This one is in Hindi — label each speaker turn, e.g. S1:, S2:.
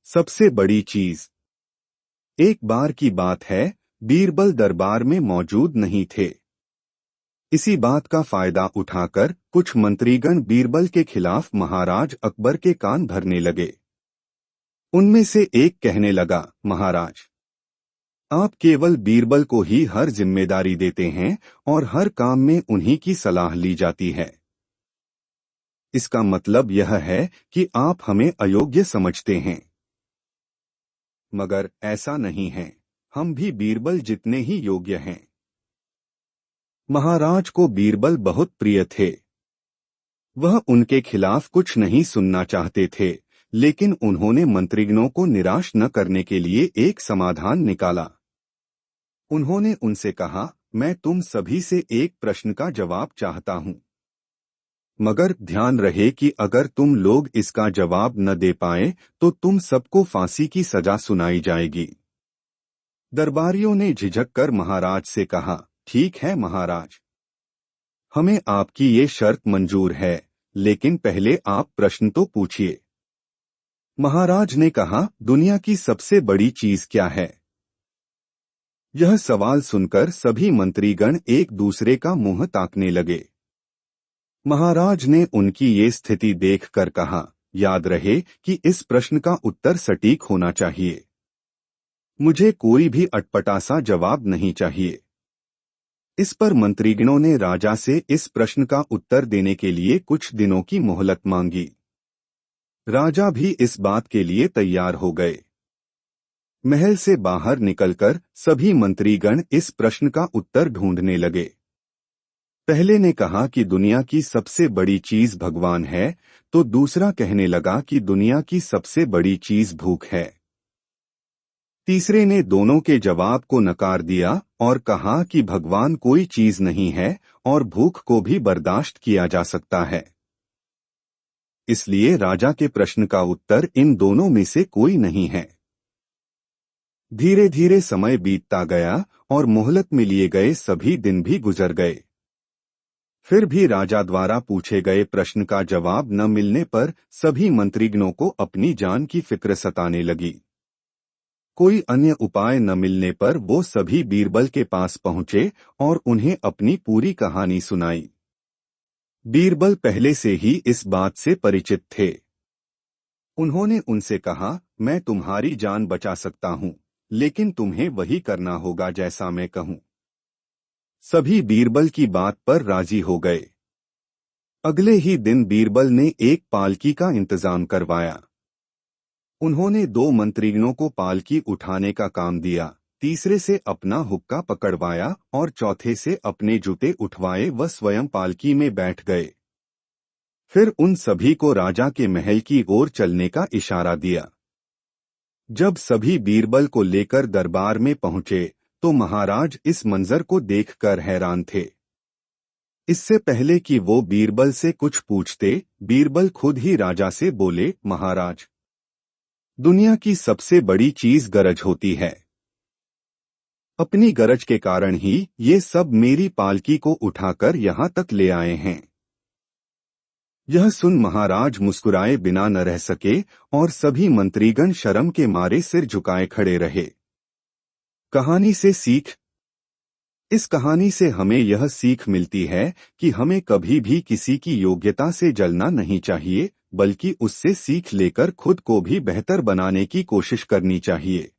S1: सबसे बड़ी चीज। एक बार की बात है, बीरबल दरबार में मौजूद नहीं थे। इसी बात का फायदा उठाकर कुछ मंत्रीगण बीरबल के खिलाफ महाराज अकबर के कान भरने लगे। उनमें से एक कहने लगा, महाराज, आप केवल बीरबल को ही हर जिम्मेदारी देते हैं और हर काम में उन्हीं की सलाह ली जाती है। इसका मतलब यह है कि आप हमें अयोग्य समझते हैं। मगर ऐसा नहीं है, हम भी बीरबल जितने ही योग्य हैं। महाराज को बीरबल बहुत प्रिय थे। वह उनके खिलाफ कुछ नहीं सुनना चाहते थे, लेकिन उन्होंने मंत्रीगणों को निराश न करने के लिए एक समाधान निकाला। उन्होंने उनसे कहा, मैं तुम सभी से एक प्रश्न का जवाब चाहता हूं, मगर ध्यान रहे कि अगर तुम लोग इसका जवाब न दे पाए तो तुम सबको फांसी की सजा सुनाई जाएगी। दरबारियों ने झिझक कर महाराज से कहा, ठीक है महाराज, हमें आपकी ये शर्त मंजूर है, लेकिन पहले आप प्रश्न तो पूछिए। महाराज ने कहा, दुनिया की सबसे बड़ी चीज क्या है? यह सवाल सुनकर सभी मंत्रीगण एक दूसरे का मुंह ताकने लगे। महाराज ने उनकी ये स्थिति देखकर कहा, याद रहे कि इस प्रश्न का उत्तर सटीक होना चाहिए। मुझे कोई भी अटपटा सा जवाब नहीं चाहिए। इस पर मंत्रीगणों ने राजा से इस प्रश्न का उत्तर देने के लिए कुछ दिनों की मोहलत मांगी। राजा भी इस बात के लिए तैयार हो गए। महल से बाहर निकलकर सभी मंत्रीगण इस प्रश्न का उत्तर ढूंढने लगे। पहले ने कहा कि दुनिया की सबसे बड़ी चीज भगवान है, तो दूसरा कहने लगा कि दुनिया की सबसे बड़ी चीज भूख है। तीसरे ने दोनों के जवाब को नकार दिया और कहा कि भगवान कोई चीज नहीं है और भूख को भी बर्दाश्त किया जा सकता है। इसलिए राजा के प्रश्न का उत्तर इन दोनों में से कोई नहीं है। धीरे धीरे समय बीतता गया और मोहलत में लिए गए सभी दिन भी गुजर गए। फिर भी राजा द्वारा पूछे गए प्रश्न का जवाब न मिलने पर सभी मंत्रीगणों को अपनी जान की फिक्र सताने लगी। कोई अन्य उपाय न मिलने पर वो सभी बीरबल के पास पहुंचे और उन्हें अपनी पूरी कहानी सुनाई। बीरबल पहले से ही इस बात से परिचित थे। उन्होंने उनसे कहा, मैं तुम्हारी जान बचा सकता हूं, लेकिन तुम्हें वही करना होगा जैसा मैं कहूं। सभी बीरबल की बात पर राजी हो गए। अगले ही दिन बीरबल ने एक पालकी का इंतजाम करवाया। उन्होंने 2 मंत्रीगणों को पालकी उठाने का काम दिया, तीसरे से अपना हुक्का पकड़वाया और चौथे से अपने जूते उठवाए व स्वयं पालकी में बैठ गए। फिर उन सभी को राजा के महल की ओर चलने का इशारा दिया। जब सभी बीरबल को लेकर दरबार में पहुंचे तो महाराज इस मंजर को देखकर हैरान थे। इससे पहले कि वो बीरबल से कुछ पूछते, बीरबल खुद ही राजा से बोले, महाराज, दुनिया की सबसे बड़ी चीज गरज होती है। अपनी गरज के कारण ही ये सब मेरी पालकी को उठाकर यहाँ तक ले आए हैं। यह सुन महाराज मुस्कुराए बिना न रह सके और सभी मंत्रीगण शर्म के मारे सिर झुकाए खड़े रहे। कहानी से सीख। इस कहानी से हमें यह सीख मिलती है कि हमें कभी भी किसी की योग्यता से जलना नहीं चाहिए, बल्कि उससे सीख लेकर खुद को भी बेहतर बनाने की कोशिश करनी चाहिए।